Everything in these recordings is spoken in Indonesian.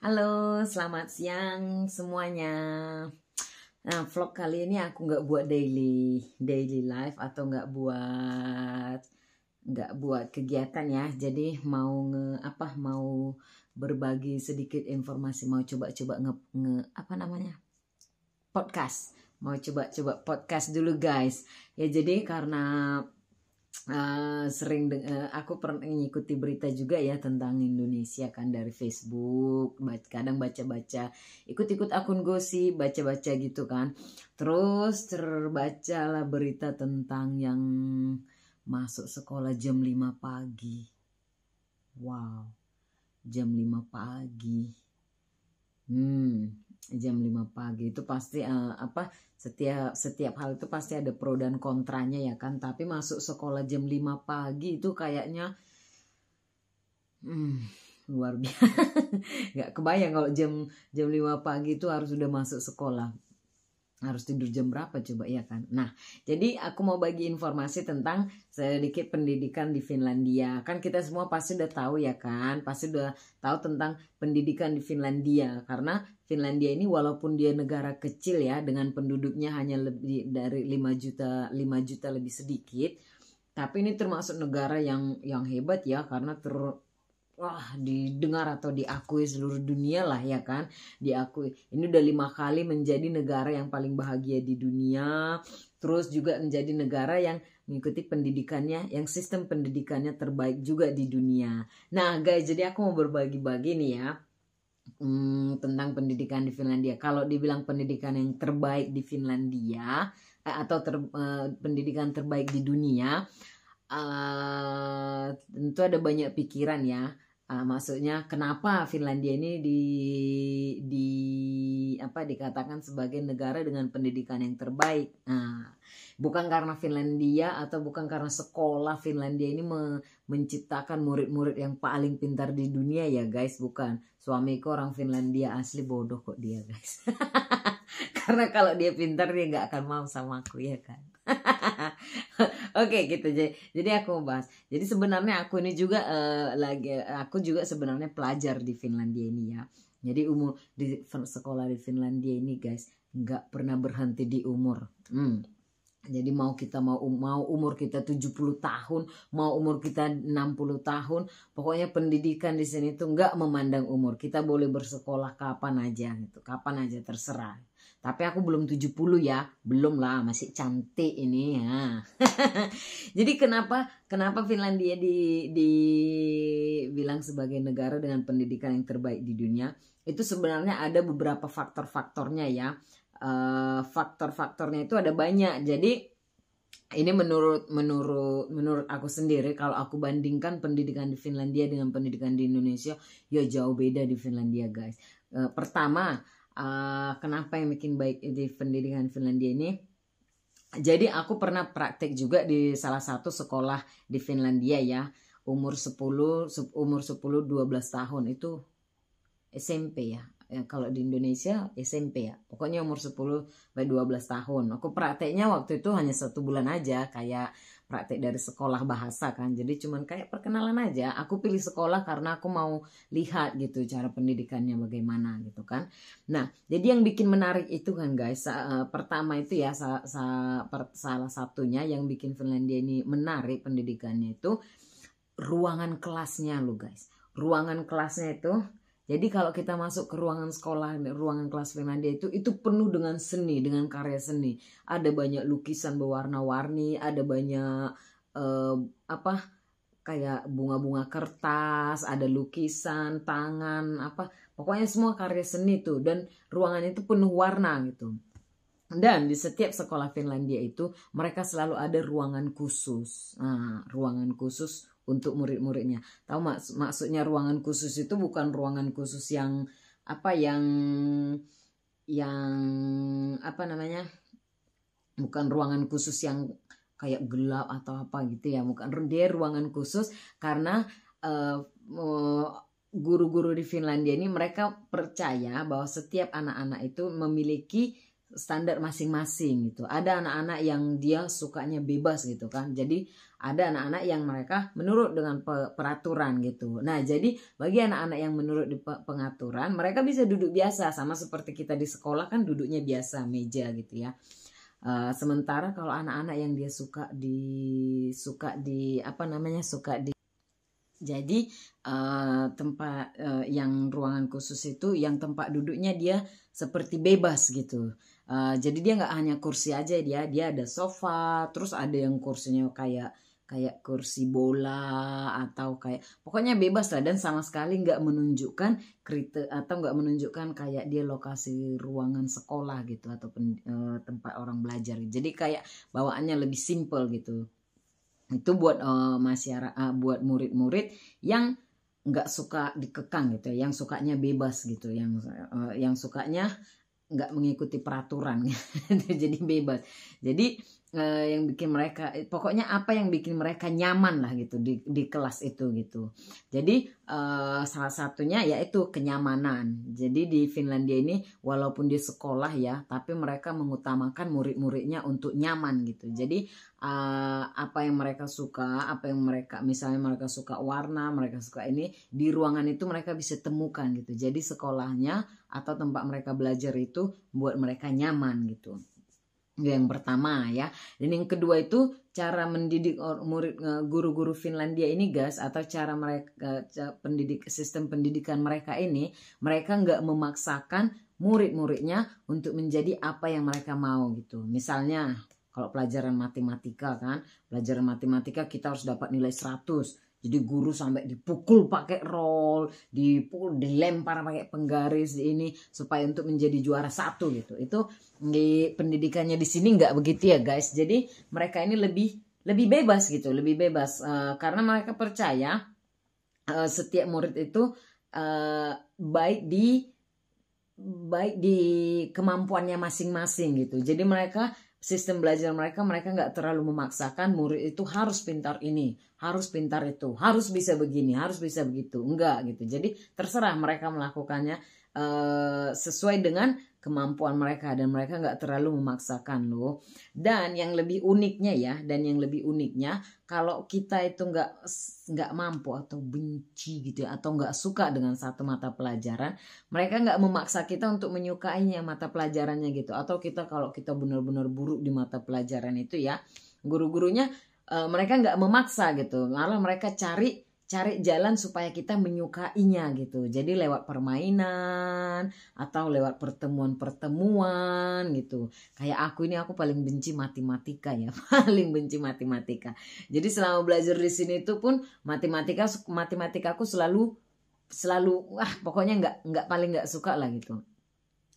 Halo, selamat siang semuanya. Nah, vlog kali ini aku nggak buat daily life atau nggak buat kegiatan ya. Jadi mau berbagi sedikit informasi, mau coba-coba podcast. Mau coba-coba podcast dulu guys. Ya jadi karena aku pernah mengikuti berita juga ya tentang Indonesia kan dari Facebook, kadang baca-baca, ikut-ikut akun gosip, baca-baca gitu kan. Terus terbacalah berita tentang yang masuk sekolah jam 5 pagi. Wow, jam 5 pagi. Jam 5 pagi itu pasti setiap hal itu pasti ada pro dan kontranya ya kan, tapi masuk sekolah jam 5 pagi itu kayaknya luar biasa. Nggak kebayang kalau jam 5 pagi itu harus sudah masuk sekolah. Harus tidur jam berapa coba ya kan. Nah, jadi aku mau bagi informasi tentang sedikit pendidikan di Finlandia. Kan kita semua pasti udah tahu ya kan, pasti udah tahu tentang pendidikan di Finlandia. Karena Finlandia ini walaupun dia negara kecil ya, dengan penduduknya hanya lebih dari 5 juta lebih sedikit, tapi ini termasuk negara yang hebat ya, karena didengar atau diakui seluruh dunia lah ya kan. Diakui ini udah 5 kali menjadi negara yang paling bahagia di dunia. Terus juga menjadi negara yang mengikuti pendidikannya, yang sistem pendidikannya terbaik juga di dunia. Nah guys, jadi aku mau berbagi-bagi nih ya tentang pendidikan di Finlandia. Kalau dibilang pendidikan yang terbaik di Finlandia atau pendidikan terbaik di dunia, tentu ada banyak pikiran ya. Maksudnya kenapa Finlandia ini dikatakan sebagai negara dengan pendidikan yang terbaik. Nah, bukan karena Finlandia atau bukan karena sekolah Finlandia ini menciptakan murid-murid yang paling pintar di dunia ya guys, bukan. Suamiku orang Finlandia asli, bodoh kok dia guys. Karena kalau dia pintar dia nggak akan mau sama aku ya kan. Oke gitu, jadi aku mau bahas. Jadi sebenarnya aku ini juga aku juga sebenarnya pelajar di Finlandia ini ya. Jadi umur di sekolah di Finlandia ini guys nggak pernah berhenti di umur. Jadi mau umur kita 70 tahun, mau umur kita 60 tahun, pokoknya pendidikan di sini tuh nggak memandang umur. Kita boleh bersekolah kapan aja gitu, kapan aja terserah. Tapi aku belum 70 ya, belum lah, masih cantik ini ya. Jadi kenapa Finlandia dibilang sebagai negara dengan pendidikan yang terbaik di dunia? Itu sebenarnya ada beberapa faktor-faktornya ya. Faktor-faktornya itu ada banyak. Jadi ini menurut aku sendiri, kalau aku bandingkan pendidikan di Finlandia dengan pendidikan di Indonesia, ya jauh beda di Finlandia guys. Pertama, kenapa yang bikin baik di pendidikan Finlandia ini? Jadi aku pernah praktek juga di salah satu sekolah di Finlandia ya. Umur 10 12 tahun itu SMP ya. Kalau di Indonesia SMP ya. Pokoknya umur 10 sampai 12 tahun. Aku prakteknya waktu itu hanya 1 bulan aja, kayak praktek dari sekolah bahasa kan. Jadi cuman kayak perkenalan aja. Aku pilih sekolah karena aku mau lihat gitu cara pendidikannya bagaimana gitu kan. Nah, jadi yang bikin menarik itu kan guys, pertama itu ya salah satunya yang bikin Finlandia ini menarik pendidikannya itu ruangan kelasnya lo guys. Ruangan kelasnya itu, jadi kalau kita masuk ke ruangan sekolah, ruangan kelas Finlandia itu penuh dengan seni, dengan karya seni. Ada banyak lukisan berwarna-warni, ada banyak kayak bunga-bunga kertas, ada lukisan tangan, pokoknya semua karya seni tuh, dan ruangan itu penuh warna gitu. Dan di setiap sekolah Finlandia itu mereka selalu ada ruangan khusus. Nah, ruangan khusus untuk murid-muridnya. Tahu maksudnya ruangan khusus itu bukan ruangan khusus yang bukan ruangan khusus yang kayak gelap atau apa gitu ya. Bukan, dia ruangan khusus karena guru-guru di Finlandia ini mereka percaya bahwa setiap anak-anak itu memiliki standar masing-masing gitu. Ada anak-anak yang dia sukanya bebas gitu kan. Jadi ada anak-anak yang mereka menurut dengan peraturan gitu. Nah, jadi bagi anak-anak yang menurut di pengaturan, mereka bisa duduk biasa sama seperti kita di sekolah kan duduknya biasa meja gitu ya. Sementara kalau anak-anak yang dia suka di jadi tempat yang ruangan khusus itu yang tempat duduknya dia seperti bebas gitu. Jadi dia nggak hanya kursi aja, dia ada sofa, terus ada yang kursinya kayak kursi bola atau kayak pokoknya bebas lah, dan sama sekali nggak menunjukkan atau nggak menunjukkan kayak dia lokasi ruangan sekolah gitu ataupun tempat orang belajar. Jadi kayak bawaannya lebih simple gitu. Itu buat masyarakat, buat murid-murid yang nggak suka dikekang gitu, yang sukanya bebas gitu, yang sukanya nggak mengikuti peraturan jadi bebas. Jadi yang bikin mereka, pokoknya apa yang bikin mereka nyaman lah gitu di kelas itu gitu. Jadi salah satunya yaitu kenyamanan. Jadi di Finlandia ini walaupun di sekolah ya, tapi mereka mengutamakan murid-muridnya untuk nyaman gitu. Jadi apa yang mereka suka, misalnya mereka suka warna, mereka suka ini, di ruangan itu mereka bisa temukan gitu. Jadi sekolahnya atau tempat mereka belajar itu buat mereka nyaman gitu. Yang pertama ya. Dan yang kedua itu cara mendidik murid, guru-guru Finlandia ini guys, atau cara mereka sistem pendidikan mereka ini, mereka nggak memaksakan murid-muridnya untuk menjadi apa yang mereka mau gitu. Misalnya kalau pelajaran matematika kan, pelajaran matematika kita harus dapat nilai 100. Jadi guru sampai dipukul pakai roll, dilempar pakai penggaris ini supaya untuk menjadi juara 1 gitu. Itu di pendidikannya di sini nggak begitu ya guys. Jadi mereka ini lebih bebas gitu, lebih bebas karena mereka percaya setiap murid itu baik di kemampuannya masing-masing gitu. Jadi sistem belajar mereka nggak terlalu memaksakan murid itu harus pintar ini, harus pintar itu, harus bisa begini, harus bisa begitu. Enggak gitu. Jadi terserah mereka melakukannya sesuai dengan kemampuan mereka, dan mereka nggak terlalu memaksakan loh. Dan yang lebih uniknya kalau kita itu nggak mampu atau benci gitu ya, atau nggak suka dengan satu mata pelajaran, mereka nggak memaksa kita untuk menyukainya mata pelajarannya gitu. Atau kalau kita benar-benar buruk di mata pelajaran itu ya, guru-gurunya mereka nggak memaksa gitu, malah mereka cari jalan supaya kita menyukainya gitu. Jadi lewat permainan atau lewat pertemuan gitu. Kayak aku paling benci matematika ya, paling benci matematika. Jadi selama belajar di sini itu pun matematika aku selalu pokoknya paling nggak suka lah gitu.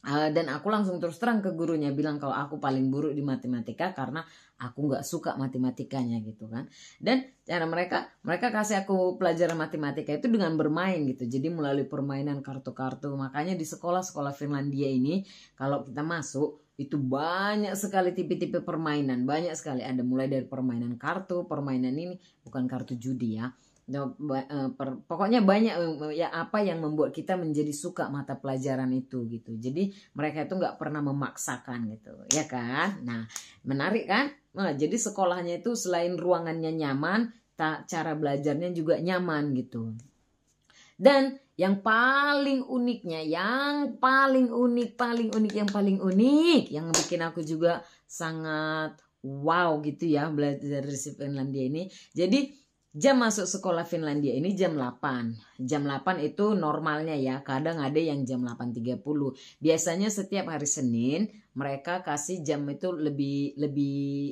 Dan aku langsung terus terang ke gurunya bilang kalau aku paling buruk di matematika karena aku nggak suka matematikanya gitu kan. Dan cara mereka kasih aku pelajaran matematika itu dengan bermain gitu. Jadi melalui permainan kartu-kartu. Makanya di sekolah-sekolah Finlandia ini kalau kita masuk itu banyak sekali tipe-tipe permainan, banyak sekali. Ada mulai dari permainan kartu, permainan ini bukan kartu judi ya. Pokoknya banyak ya apa yang membuat kita menjadi suka mata pelajaran itu gitu. Jadi mereka itu nggak pernah memaksakan gitu ya kan. Nah menarik kan. Nah, jadi sekolahnya itu selain ruangannya nyaman, cara belajarnya juga nyaman gitu. Dan yang paling uniknya, yang paling unik yang bikin aku juga sangat wow gitu ya belajar dari Finlandia ini. Jadi jam masuk sekolah Finlandia ini jam 8. Jam 8 itu normalnya ya. Kadang ada yang jam 8.30. Biasanya setiap hari Senin mereka kasih jam itu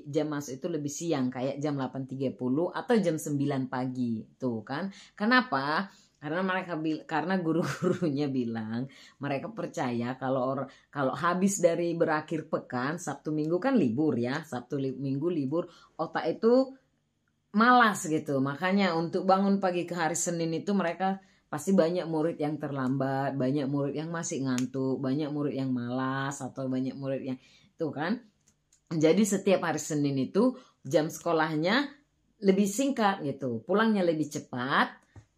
jam masuk itu lebih siang, kayak jam 8.30 atau jam 9 pagi. Tuh kan. Kenapa? Karena guru-gurunya bilang mereka percaya kalau habis dari berakhir pekan, Sabtu Minggu kan libur ya. Sabtu Minggu libur, otak itu malas gitu. Makanya untuk bangun pagi ke hari Senin itu mereka pasti banyak murid yang terlambat, banyak murid yang masih ngantuk, banyak murid yang malas, atau banyak murid yang itu kan. Jadi setiap hari Senin itu jam sekolahnya lebih singkat gitu, pulangnya lebih cepat,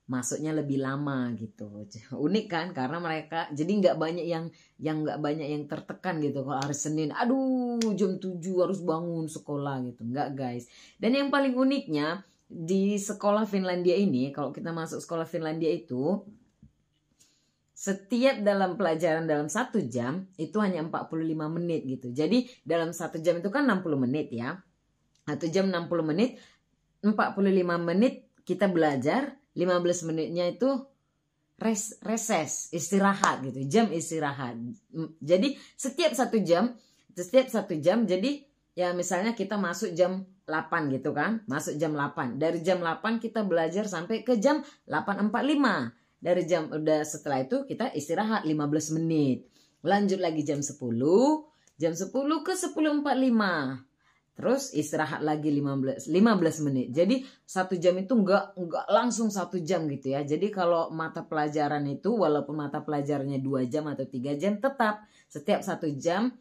masuknya lebih lama gitu. Unik kan, karena mereka jadi nggak banyak yang nggak banyak yang tertekan gitu. Kalau hari Senin, aduh jam 7 harus bangun sekolah gitu, nggak guys. Dan yang paling uniknya di sekolah Finlandia ini, kalau kita masuk sekolah Finlandia itu, setiap dalam pelajaran dalam 1 jam itu hanya 45 menit gitu. Jadi dalam 1 jam itu kan 60 menit ya. 1 jam 60 menit, 45 menit kita belajar, 15 menitnya itu reses, istirahat gitu, jam istirahat. Jadi setiap 1 jam, jadi ya misalnya kita masuk jam 8 gitu kan, masuk jam 8. Dari jam 8 kita belajar sampai ke jam 8.45. Dari jam udah setelah itu kita istirahat 15 menit. Lanjut lagi jam 10 ke 10.45. Terus istirahat lagi 15 menit. Jadi 1 jam itu enggak langsung 1 jam gitu ya. Jadi kalau mata pelajaran itu walaupun mata pelajarannya 2 jam atau 3 jam, tetap setiap 1 jam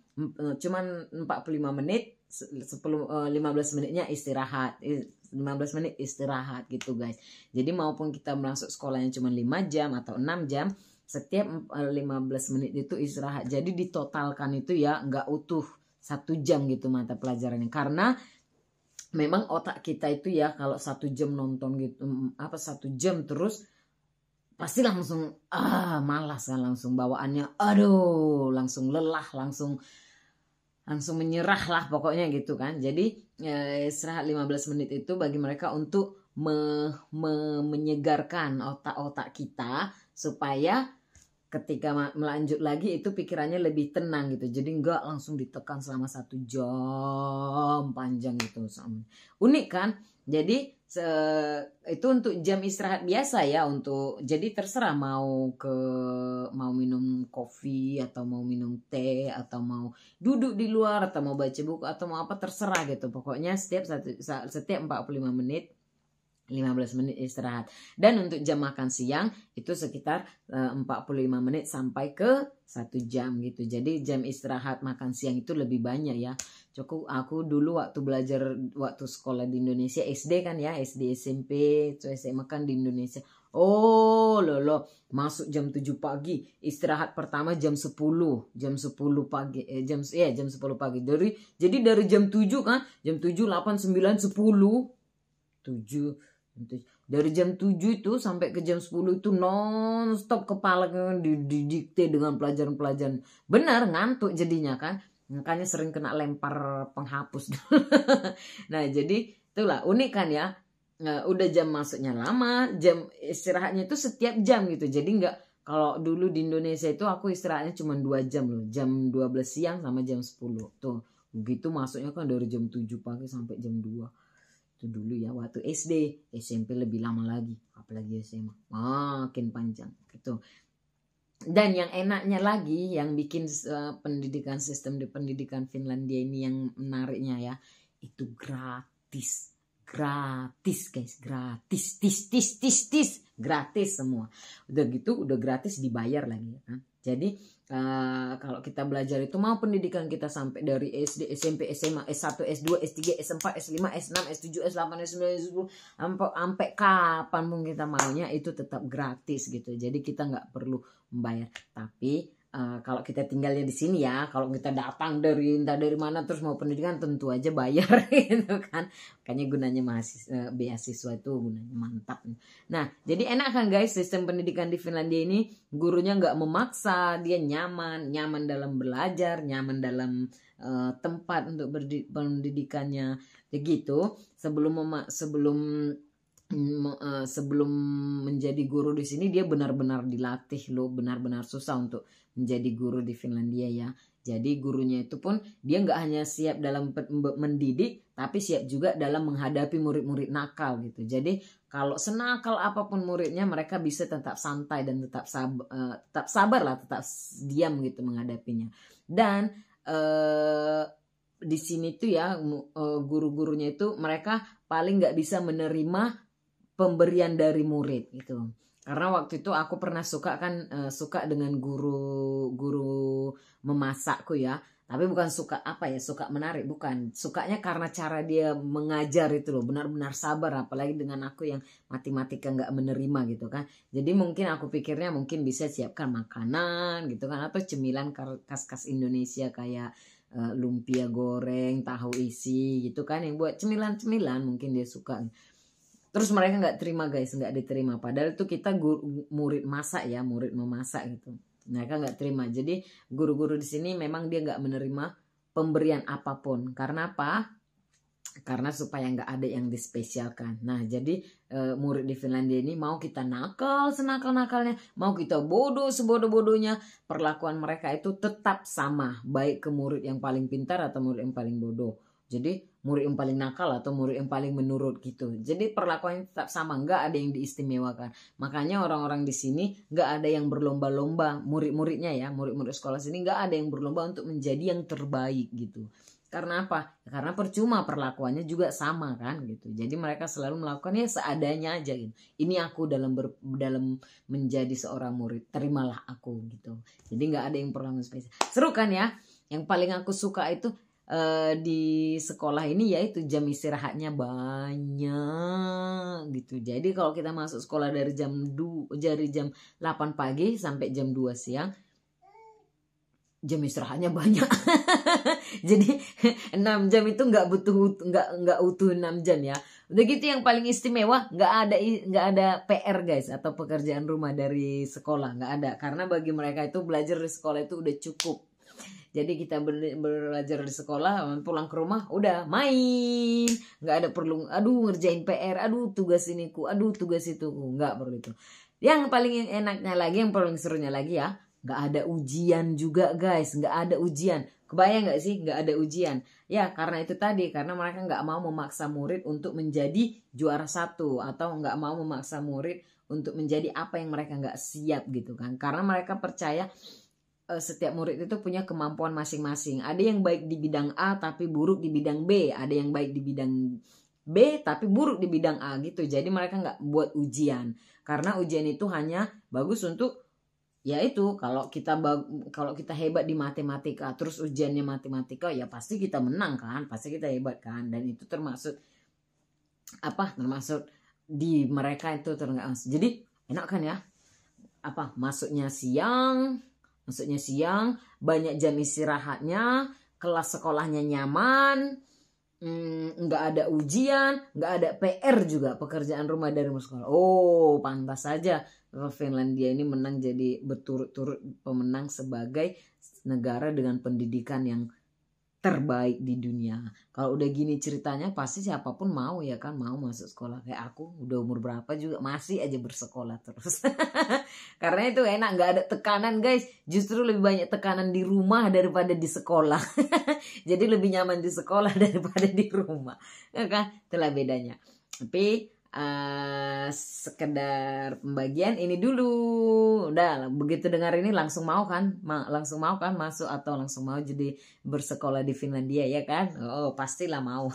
cuman 45 menit, 15 menitnya istirahat. 15 menit istirahat gitu guys. Jadi maupun kita masuk sekolahnya cuma 5 jam atau 6 jam, setiap 15 menit itu istirahat. Jadi ditotalkan itu ya enggak utuh 1 jam gitu mata pelajarannya, karena memang otak kita itu ya kalau 1 jam nonton gitu 1 jam terus pasti langsung malas kan, langsung bawaannya aduh langsung lelah, langsung menyerah lah pokoknya gitu kan. Jadi istirahat 15 menit itu bagi mereka untuk menyegarkan otak-otak kita supaya ketika melanjut lagi itu pikirannya lebih tenang gitu. Jadi enggak langsung ditekan selama 1 jam panjang gitu. Unik kan? Jadi itu untuk jam istirahat biasa ya. Untuk jadi terserah mau minum kopi atau mau minum teh atau mau duduk di luar atau mau baca buku atau mau apa, terserah gitu. Pokoknya setiap 45 menit 15 menit istirahat. Dan untuk jam makan siang itu sekitar 45 menit sampai ke 1 jam gitu. Jadi jam istirahat makan siang itu lebih banyak ya. Aku dulu waktu belajar waktu sekolah di Indonesia, SD kan ya, SD SMP itu SMA kan di Indonesia. Oh lolo, masuk jam 7 pagi, istirahat pertama jam 10 pagi, jam 10 pagi. Jadi dari jam 7 kan, jam 7, 8, 9, 10, 7. Dari jam 7 itu sampai ke jam 10 itu non-stop kepala didikte dengan pelajaran-pelajaran. Benar, ngantuk jadinya kan. Makanya sering kena lempar penghapus. Nah jadi itulah unik kan ya. Udah jam masuknya lama, jam istirahatnya itu setiap jam gitu. Jadi enggak, kalau dulu di Indonesia itu aku istirahatnya cuma 2 jam loh. Jam 12 siang sama jam 10. Tuh begitu masuknya kan dari jam 7 pagi sampai jam 2. Itu dulu ya waktu SD. SMP lebih lama lagi, apalagi SMA makin panjang gitu. Dan yang enaknya lagi, yang bikin sistem pendidikan Finlandia ini yang menariknya ya, itu gratis guys, gratis semua. Udah gitu udah gratis dibayar lagi ya kan. Jadi kalau kita belajar itu mau pendidikan kita sampai dari SD, SMP, SMA, S1, S2, S3, S4, S5, S6, S7, S8, S9, S10 sampai kapan pun kita maunya itu tetap gratis gitu. Jadi kita nggak perlu membayar. Tapi kalau kita tinggalnya di sini ya, kalau kita datang entah dari mana terus mau pendidikan tentu aja bayar gitu kan. Makanya gunanya beasiswa itu gunanya mantap. Nah jadi enak kan guys, sistem pendidikan di Finlandia ini gurunya nggak memaksa, dia nyaman dalam belajar, nyaman dalam tempat untuk pendidikannya begitu. Sebelum menjadi guru di sini dia benar-benar dilatih loh, benar-benar susah untuk menjadi guru di Finlandia ya. Jadi gurunya itu pun dia nggak hanya siap dalam mendidik, tapi siap juga dalam menghadapi murid-murid nakal gitu. Jadi kalau senakal apapun muridnya, mereka bisa tetap santai dan tetap sabar lah, tetap diam gitu menghadapinya. Dan di sini tuh ya guru-gurunya itu mereka paling nggak bisa menerima pemberian dari murid gitu. Karena waktu itu aku pernah suka dengan guru memasakku ya. Tapi bukan suka suka menarik, bukan. Sukanya karena cara dia mengajar itu loh, benar-benar sabar. Apalagi dengan aku yang matematika nggak menerima gitu kan. Jadi mungkin aku pikirnya mungkin bisa siapkan makanan gitu kan, atau cemilan khas-khas Indonesia kayak lumpia goreng, tahu isi gitu kan, yang buat cemilan-cemilan mungkin dia suka. Terus mereka nggak terima guys, nggak diterima. Padahal itu kita murid masak ya, murid memasak gitu. Mereka nggak terima. Jadi guru-guru di sini memang dia nggak menerima pemberian apapun. Karena apa? Karena supaya nggak ada yang dispesialkan. Nah jadi murid di Finlandia ini mau kita nakal senakal-nakalnya, mau kita bodoh sebodoh-bodohnya, perlakuan mereka itu tetap sama. Baik ke murid yang paling pintar atau murid yang paling bodoh. Jadi murid yang paling nakal atau murid yang paling menurut gitu. Jadi perlakuannya tetap sama, nggak ada yang diistimewakan. Makanya orang-orang di sini nggak ada yang berlomba-lomba, murid-muridnya ya, murid-murid sekolah sini nggak ada yang berlomba untuk menjadi yang terbaik gitu. Karena apa? Karena percuma, perlakuannya juga sama kan gitu. Jadi mereka selalu melakukannya seadanya aja gitu. Ini aku dalam menjadi seorang murid, terimalah aku gitu. Jadi nggak ada yang perlu spesial. Seru kan ya? Yang paling aku suka itu di sekolah ini yaitu jam istirahatnya banyak gitu. Jadi kalau kita masuk sekolah dari jam 8 pagi sampai jam 2 siang, jam istirahatnya banyak. Jadi 6 jam itu nggak utuh 6 jam ya. Udah gitu yang paling istimewa, nggak ada PR guys atau pekerjaan rumah dari sekolah, nggak ada. Karena bagi mereka itu belajar di sekolah itu udah cukup. Jadi kita belajar di sekolah, pulang ke rumah udah main, nggak ada perlu ngerjain PR, tugas ini tugas itu, nggak perlu itu. Yang paling enaknya lagi, yang paling serunya lagi ya, nggak ada ujian juga guys, nggak ada ujian. Kebayang nggak sih nggak ada ujian? Ya karena itu tadi, karena mereka nggak mau memaksa murid untuk menjadi juara 1 atau nggak mau memaksa murid untuk menjadi apa yang mereka nggak siap gitu kan. Karena mereka percaya setiap murid itu punya kemampuan masing-masing. Ada yang baik di bidang A tapi buruk di bidang B. Ada yang baik di bidang B tapi buruk di bidang A gitu. Jadi mereka nggak buat ujian. Karena ujian itu hanya bagus untuk yaitu kalau kita hebat di matematika, terus ujiannya matematika, ya pasti kita menang kan, pasti kita hebat kan. Dan itu termasuk di mereka itu termasuk. Jadi enak kan ya? Masuknya siang, banyak jam istirahatnya, kelas sekolahnya nyaman, nggak ada ujian, nggak ada PR juga, pekerjaan rumah dari sekolah. Oh, pantas saja Finlandia ini menang, jadi berturut-turut pemenang sebagai negara dengan pendidikan yang terbaik di dunia. Kalau udah gini ceritanya pasti siapapun mau ya kan, mau masuk sekolah. Kayak aku udah umur berapa juga masih aja bersekolah terus. Karena itu enak, nggak ada tekanan guys. Justru lebih banyak tekanan di rumah daripada di sekolah. Jadi lebih nyaman di sekolah daripada di rumah, ya kan? Itulah bedanya. Tapi sekedar pembagian ini dulu. Udah begitu dengar ini langsung mau kan masuk atau langsung mau jadi bersekolah di Finlandia ya kan? Oh pastilah mau.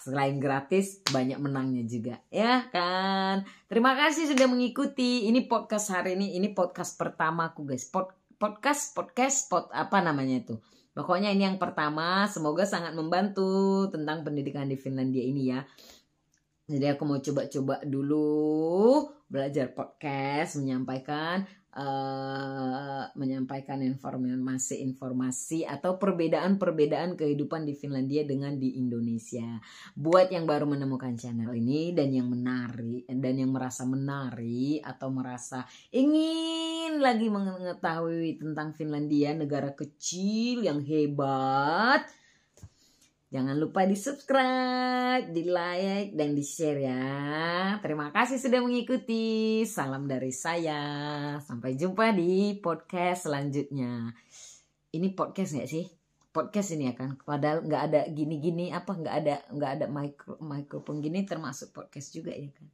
Selain gratis banyak menangnya juga ya kan. Terima kasih sudah mengikuti ini podcast hari ini podcast pertamaku guys. Apa namanya itu? Pokoknya ini yang pertama, semoga sangat membantu tentang pendidikan di Finlandia ini ya. Jadi aku mau coba-coba dulu belajar podcast, menyampaikan informasi atau perbedaan kehidupan di Finlandia dengan di Indonesia. Buat yang baru menemukan channel ini dan yang menarik dan yang merasa menarik atau merasa ingin lagi mengetahui tentang Finlandia, negara kecil yang hebat, jangan lupa di subscribe, di like, dan di share ya. Terima kasih sudah mengikuti. Salam dari saya. Sampai jumpa di podcast selanjutnya. Ini podcast nggak sih? Podcast ini ya kan. Padahal nggak ada gini-gini nggak ada mikrofon gini, termasuk podcast juga ya kan.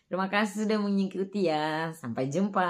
Terima kasih sudah mengikuti ya. Sampai jumpa.